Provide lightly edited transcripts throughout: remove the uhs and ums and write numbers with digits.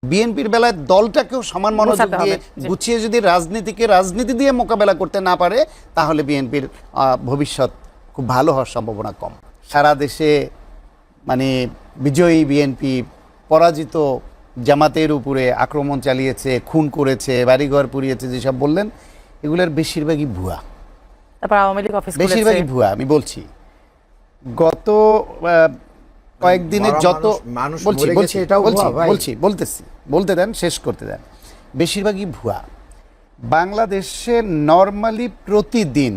বিএনপির বেলায় দলটাকেও সমান মনোযোগ দিয়ে গুছিয়ে যদি রাজনীতি দিয়ে মোকাবেলা করতে না পারে, তাহলে বিএনপির ভবিষ্যৎ খুব ভালো হওয়ার সম্ভাবনা কম। সারা দেশে মানে বিজয়ী বিএনপি পরাজিত জামাতের উপরে আক্রমণ চালিয়েছে, খুন করেছে, বাড়িঘর পুড়িয়েছে, যেসব বললেন এগুলোর বেশিরভাগই ভুয়া। বেশিরভাগই ভুয়া। আমি বলছি গত কয়েকদিনের যত বলতে দেন, শেষ করতে দেন। বেশিরভাগই ভুয়া। বাংলাদেশে নর্মালি প্রতিদিন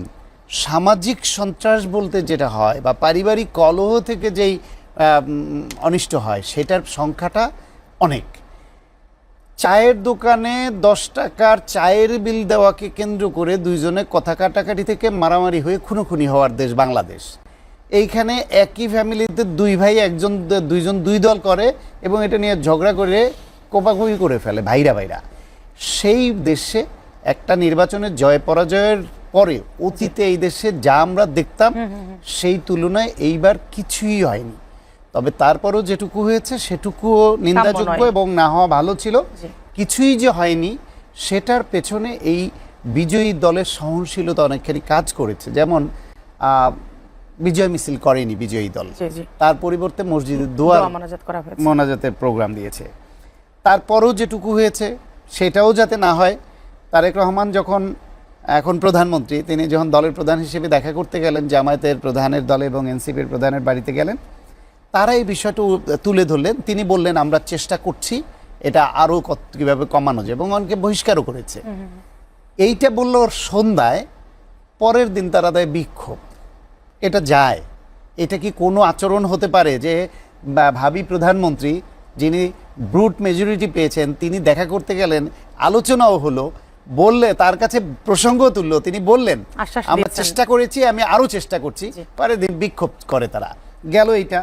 সামাজিক সন্ত্রাস বলতে যেটা হয় বা পারিবারিক কলহ থেকে যেই অনিষ্ট হয়, সেটার সংখ্যাটা অনেক। চায়ের দোকানে 10 টাকার চায়ের বিল দেওয়াকে কেন্দ্র করে দুইজনে কথা কাটাকাটি থেকে মারামারি হয়ে খুনোখুনি হওয়ার দেশ বাংলাদেশ। এইখানে একই ফ্যামিলিতে দুই ভাই দুইজন দুই দল করে এবং এটা নিয়ে ঝগড়া করে কোপাকুপি করে ফেলে ভাইরা। সেই দেশে একটা নির্বাচনের জয় পরাজয়ের পরে অতীতে এই দেশে যা আমরা দেখতাম সেই তুলনায় এইবার কিছুই হয়নি। তবে তারপরও যেটুকু হয়েছে সেটুকুও নিন্দাযোগ্য এবং না হওয়া ভালো ছিল। কিছুই যে হয়নি সেটার পেছনে এই বিজয়ী দলের সহনশীলতা অনেকখানি কাজ করেছে। যেমন বিজয় মিছিল করেনি বিজয়ী দল, তার পরিবর্তে মসজিদে দোয়া মোনাজাতের প্রোগ্রাম দিয়েছে। তারপরও যেটুকু হয়েছে সেটাও যাতে না হয়, তারেক রহমান যখন এখন প্রধানমন্ত্রী, তিনি যখন দলের প্রধান হিসেবে দেখা করতে গেলেন জামায়াতের প্রধানের দলে এবং এনসিপির প্রধানের বাড়িতে গেলেন, তারা এই বিষয়টা তুলে ধরলেন। তিনি বললেন আমরা চেষ্টা করছি এটা আরও কীভাবে কমানো যায়, এবং অনেকে বহিষ্কারও করেছে। এইটা বলল সন্ধ্যায়, পরের দিন তারা দেয় বিক্ষোভ। এটা যায়? এটা কি কোনো আচরণ হতে পারে যে ভাবি প্রধানমন্ত্রী যিনি ব্রুট মেজরিটি পেয়েছেন, তিনি দেখা করতে গেলেন, আলোচনাও হলো, বললে তার কাছে প্রসঙ্গ তুললো, তিনি বললেন আমরা চেষ্টা করেছি, আমি আরও চেষ্টা করছি, পরের দিন বিক্ষোভ করে তারা গেল। এইটা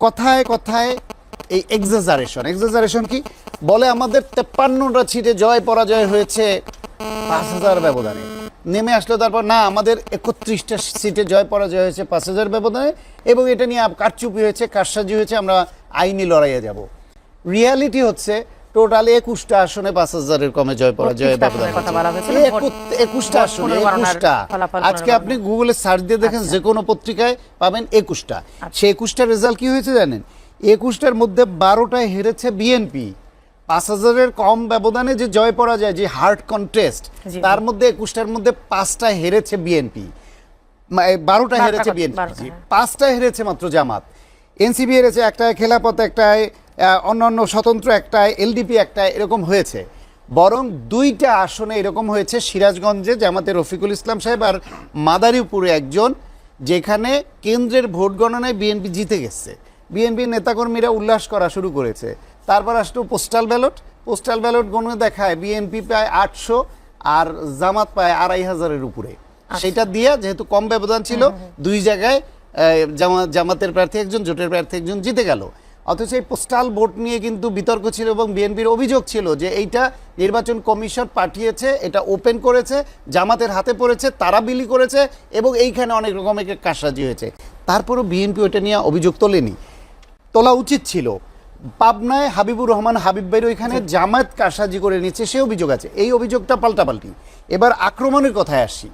কথায় কথায় এই এক্সাজারেশন কি বলে, আমাদের 53টা সিটে জয় পরাজয় হয়েছে 5000 ব্যবধানে। নেমে আসলো তারপর না, আমাদের 31টা সিটে জয় পরাজয় হয়েছে 5000 ব্যবধানে, এবং এটা নিয়ে কারচুপি হয়েছে, কারসাজি হয়েছে, আমরা আইনি লড়াইয়ে যাব। রিয়ালিটি হচ্ছে টোটালি 21টা আসনে 5000-এর কমে জয় পরাজয় ব্যবধান, 21টা আসনে, 21টা। আজকে আপনি গুগলে সার্চ দিয়ে দেখেন, যে কোনো পত্রিকায় পাবেন 21টা। সেই 21টার রেজাল্ট কি হয়েছে জানেন? 21টার মধ্যে 12টায় হেরেছে বিএনপি। 5000-এর কম ব্যবধানে যে জয় পরাজয়, যে হার্ড কন্টেস্ট, তার মধ্যে 21টার মধ্যে 5টা হেরেছে বিএনপি, 12টা হেরেছে বিএনপি, 5টা হেরেছে মাত্র জামাত। এনসিপি হেরেছে একটায়, খেলাপথ একটায়, অন্যান্য স্বতন্ত্র একটায়, এলডিপি একটায়, এরকম হয়েছে। বরং 2টা আসনে এরকম হয়েছে, সিরাজগঞ্জে জামাতের রফিকুল ইসলাম সাহেব আর মাদারীপুরে একজন, যেখানে কেন্দ্রের ভোট গণনায় বিএনপি জিতে গেছে। বিএনপির নেতাকর্মীরা উল্লাস করা শুরু করেছে। তারপর আসলো পোস্টাল ব্যালট গণনা দেখায় বিএনপি পায় 800 আর জামাত পায় 2500-এর উপরে। সেটা দিয়ে যেহেতু কম ব্যবধান ছিল, 2 জায়গায় জামাতের প্রার্থী একজন, জোটের প্রার্থী একজন জিতে গেল। অথচ এই পোস্টাল ভোট নিয়ে কিন্তু বিতর্ক ছিল এবং বিএনপির অভিযোগ ছিল যে এইটা নির্বাচন কমিশন পাঠিয়েছে, এটা ওপেন করেছে, জামাতের হাতে পড়েছে, তারা বিলি করেছে, এবং এইখানে অনেক রকমের কারসাজি হয়েছে। তারপরও বিএনপি ওটা নিয়ে অভিযোগ তোলা উচিত ছিল। পাবনায় হাবিবুর রহমান হাবিব ভাইয়ের ওইখানে জামায়াত কারসাজি করে নিচ্ছে, সে অভিযোগ আছে। এই অভিযোগটা পাল্টাপাল্টি। এবার আক্রমণের কথায় আসি।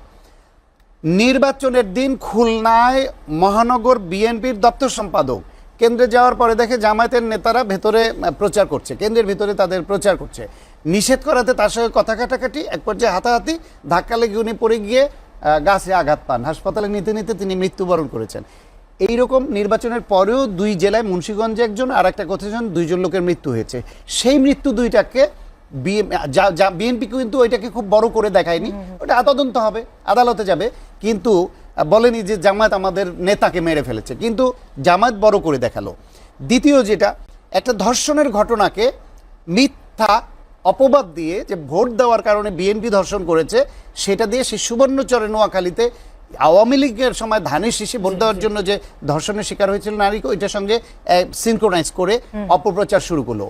নির্বাচনের দিন খুলনায় মহানগর বিএনপির দপ্তর সম্পাদক কেন্দ্রে যাওয়ার পরে দেখে জামায়াতের নেতারা ভেতরে প্রচার করছে, কেন্দ্রের ভিতরে তাদের প্রচার করছে। নিষেধ করাতে তার সঙ্গে কথা কাটাকাটি, এক পর্যায়ে হাতাহাতি, ধাক্কা লেগে উনি পড়ে গিয়ে গাছে আঘাত পান। হাসপাতালে নিতে তিনি মৃত্যুবরণ করেছেন। এইরকম নির্বাচনের পরেও 2 জেলায়, মুন্সিগঞ্জে একজন আর একটা কোথায় 2 জন লোকের মৃত্যু হয়েছে। সেই মৃত্যু 2টাকে বিএনপি কিন্তু ওইটাকে খুব বড় করে দেখায়নি, ওটা তদন্ত হবে, আদালতে যাবে, কিন্তু বলেনি যে জামায়াত আমাদের নেতাকে মেরে ফেলেছে, কিন্তু জামায়াত বড় করে দেখালো। দ্বিতীয় যেটা, একটা ধর্ষণের ঘটনাকে মিথ্যা অপবাদ দিয়ে যে ভোট দেওয়ার কারণে বিএনপি ধর্ষণ করেছে, সেটা দিয়ে সেই সুবর্ণচরে নোয়াখালীতে আওয়ামী লীগের সময় ধানের শীষে ভোট দেওয়ার জন্য যে ধর্ষণের শিকার হয়েছিল নারীকে, ওইটার সঙ্গে সিনক্রোনাইজ করে অপপ্রচার শুরু করলো।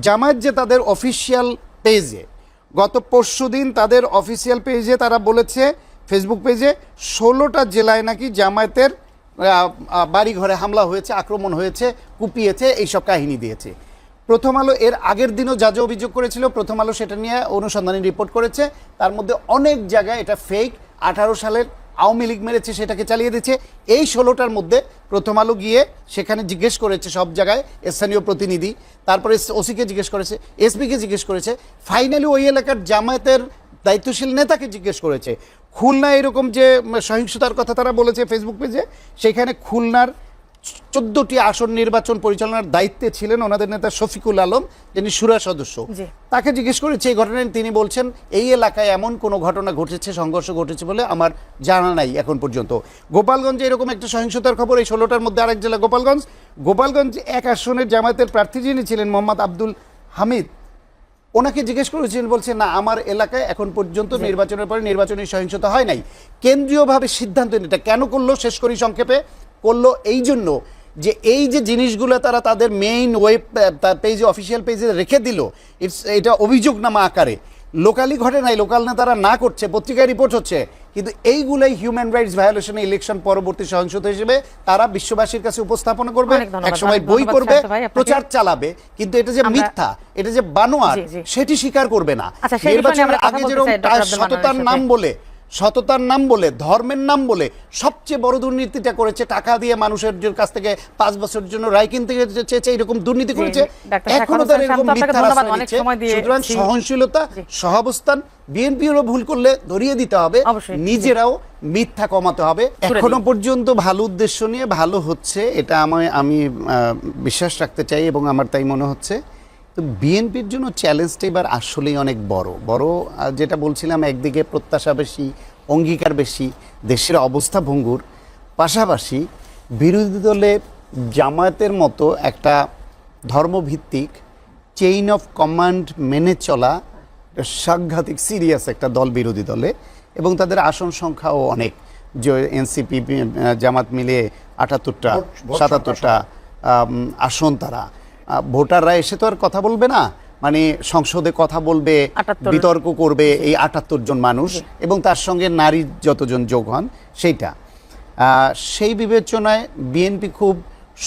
জামায়াত যে তাদের অফিসিয়াল পেজে, গত পরশুদিন তাদের অফিসিয়াল পেজে তারা বলেছে, ফেসবুক পেজে, 16টা জেলায় নাকি জামায়াতের বাড়িঘরে হামলা হয়েছে, আক্রমণ হয়েছে, কুপিয়েছে, এইসব কাহিনী দিয়েছে। প্রথম আলো এর আগের দিনও যা যা অভিযোগ করেছিল প্রথম আলো সেটা নিয়ে অনুসন্ধানী রিপোর্ট করেছে। তার মধ্যে অনেক জায়গায় এটা ফেক, 18 সালের আওয়ামী লীগ মেরেছে সেটাকে চালিয়ে দিচ্ছে। এই 16টার মধ্যে প্রথম আলো গিয়ে সেখানে জিজ্ঞেস করেছে সব জায়গায় স্থানীয় প্রতিনিধি, তারপরে ওসিকে জিজ্ঞেস করেছে, এসপিকে জিজ্ঞেস করেছে, ফাইনালি ওই এলাকার জামায়াতের দায়িত্বশীল নেতাকে জিজ্ঞেস করেছে। খুলনা এরকম যে সহিংসতার কথা তারা বলেছে ফেসবুক পেজে, সেখানে খুলনার 14টি আসন নির্বাচন পরিচালনার দায়িত্বে ছিলেন ওনাদের নেতা শফিকুল আলম, যিনি শুরা সদস্য। তাকে জিজ্ঞেস করেছে এই ঘটনায়, তিনি বলছেন এই এলাকায় এমন কোনো ঘটনা ঘটেছে, সংঘর্ষ ঘটেছে বলে আমার জানা নাই এখন পর্যন্ত। গোপালগঞ্জে এরকম একটা সহিংসতার খবর, এই 16টার মধ্যে আরেক জেলা গোপালগঞ্জ এক আসনের জামায়াতের প্রার্থী যিনি ছিলেন মোহাম্মদ আব্দুল হামিদ, ওনাকে জিজ্ঞেস করেছিলেন, বলছে না আমার এলাকায় এখন পর্যন্ত নির্বাচনের পরে নির্বাচনী সহিংসতা হয় নাই। কেন্দ্রীয়ভাবে সিদ্ধান্ত এটা কেন করলো শেষ করি সংক্ষেপে, করলো এই জন্য যে এই যে জিনিসগুলো তারা তাদের মেইন ওয়েব পেজে, অফিসিয়াল পেজে রেখে দিল, এটা অভিযোগনামা আকারে, লোকালি ঘটে নাই, লোকাল নেতারা না করছে, পত্রিকায় রিপোর্ট হচ্ছে, কিন্তু এইগুলাই হিউম্যান রাইটস ভায়োলেশনে ইলেকশন পরবর্তী সহিংসতা হিসেবে তারা বিশ্ববাসীর কাছে উপস্থাপন করবে, একসময় বই করবে, প্রচার চালাবে, কিন্তু এটা যে মিথ্যা, এটা যে বানোয়াট সেটি স্বীকার করবে না। নির্বাচনের আগে যেরকম সততার নাম বলে ধর্মের নাম বলে সবচেয়ে বড় দুর্নীতিটা করেছে, টাকা দিয়ে মানুষের কাছ থেকে 5 বছরের জন্য রায় কিনতে চেয়েছে, এরকম দুর্নীতি করেছে, এখনো তারা এরকম মিথ্যা রাস্তা নিচ্ছে। সুতরাং সহনশীলতা, সহাবস্থান, বিএনপিরও ভুল করলে ধরিয়ে দিতে হবে, নিজেরাও মিথ্যা কমাতে হবে। এখনো পর্যন্ত ভালো উদ্দেশ্য নিয়ে ভালো হচ্ছে, এটা আমি বিশ্বাস রাখতে চাই এবং আমার তাই মনে হচ্ছে। তো বিএনপির জন্য চ্যালেঞ্জটা এবার আসলেই অনেক বড়, যেটা বলছিলাম, একদিকে প্রত্যাশা বেশি, অঙ্গীকার বেশি, দেশের অবস্থা ভঙ্গুর, পাশাপাশি বিরোধী দলে জামায়াতের মতো একটা ধর্মভিত্তিক চেইন অফ কমান্ড মেনে চলা সাংঘাতিক সিরিয়াস একটা দল বিরোধী দলে, এবং তাদের আসন সংখ্যাও অনেক, যে এনসিপি জামাত মিলে 78টা 77টা আসন, তারা ভোটাররা এসে তো আর কথা বলবে না, মানে সংসদে কথা বলবে, বিতর্ক করবে এই 78 জন মানুষ, এবং তার সঙ্গে নারী যতজন যোগ হন সেইটা, সেই বিবেচনায় বিএনপি খুব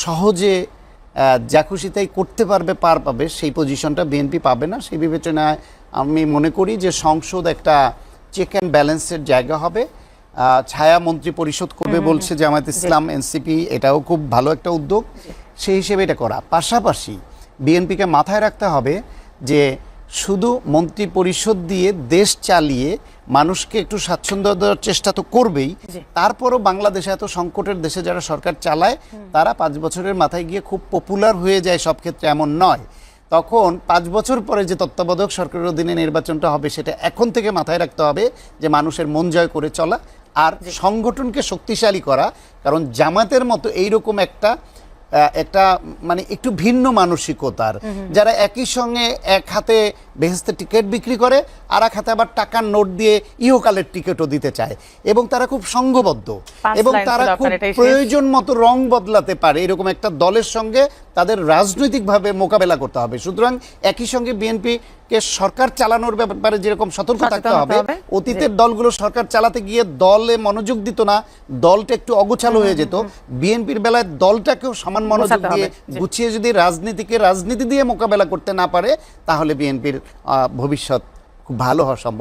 সহজে যা খুশি তাই করতে পারবে, পার পাবে, সেই পজিশনটা বিএনপি পাবে না। সেই বিবেচনায় আমি মনে করি যে সংসদ একটা চেক অ্যান্ড ব্যালেন্সের জায়গা হবে। ছায়া মন্ত্রী পরিষদ করবে বলছে জামায়াত ইসলাম, এনসিপি, এটাও খুব ভালো একটা উদ্যোগ, সেই হিসেবে এটা করা। পাশাপাশি বিএনপিকে মাথায় রাখতে হবে যে শুধু মন্ত্রী পরিষদ দিয়ে দেশ চালিয়ে মানুষকে একটু স্বাচ্ছন্দ্য দেওয়ার চেষ্টা তো করবেই, তারপরও বাংলাদেশে এত সংকটের দেশে যারা সরকার চালায় তারা 5 বছরের মাথায় গিয়ে খুব পপুলার হয়ে যায়, সব ক্ষেত্রে এমন নয়। তখন 5 বছর পরে যে তত্ত্বাবধায়ক সরকারের অধীনে নির্বাচনটা হবে, সেটা এখন থেকে মাথায় রাখতে হবে যে মানুষের মন জয় করে চলা আর সংগঠনকে শক্তিশালী করা। কারণ জামাতের মতো এইরকম একটা মানে একটু ভিন্ন মানসিকতার, যারা একই সঙ্গে এক হাতে বেহেস্তে টিকিট বিক্রি করে আর এক হাতে আবার টাকার নোট দিয়ে ইহকালের টিকিটও দিতে চায়, এবং তারা খুব সংঘবদ্ধ, এবং তারা খুব প্রয়োজন মতো রং বদলাতে পারে, এরকম একটা দলের সঙ্গে তাদের রাজনৈতিকভাবে মোকাবেলা করতে হবে। সুতরাং একই সঙ্গে বিএনপিকে সরকার চালানোর ব্যাপারে যেরকম সতর্ক থাকতে হবে, অতীতের দলগুলো সরকার চালাতে গিয়ে দলে মনোযোগ দিত না, দলটা একটু অগোছালো হয়ে যেত, বিএনপির বেলায় দলটাকেও সমান মনোযোগ দিয়ে গুছিয়ে যদি রাজনীতি দিয়ে মোকাবেলা করতে না পারে, তাহলে বিএনপির ভবিষ্যৎ খুব ভালো হওয়া সম্ভব।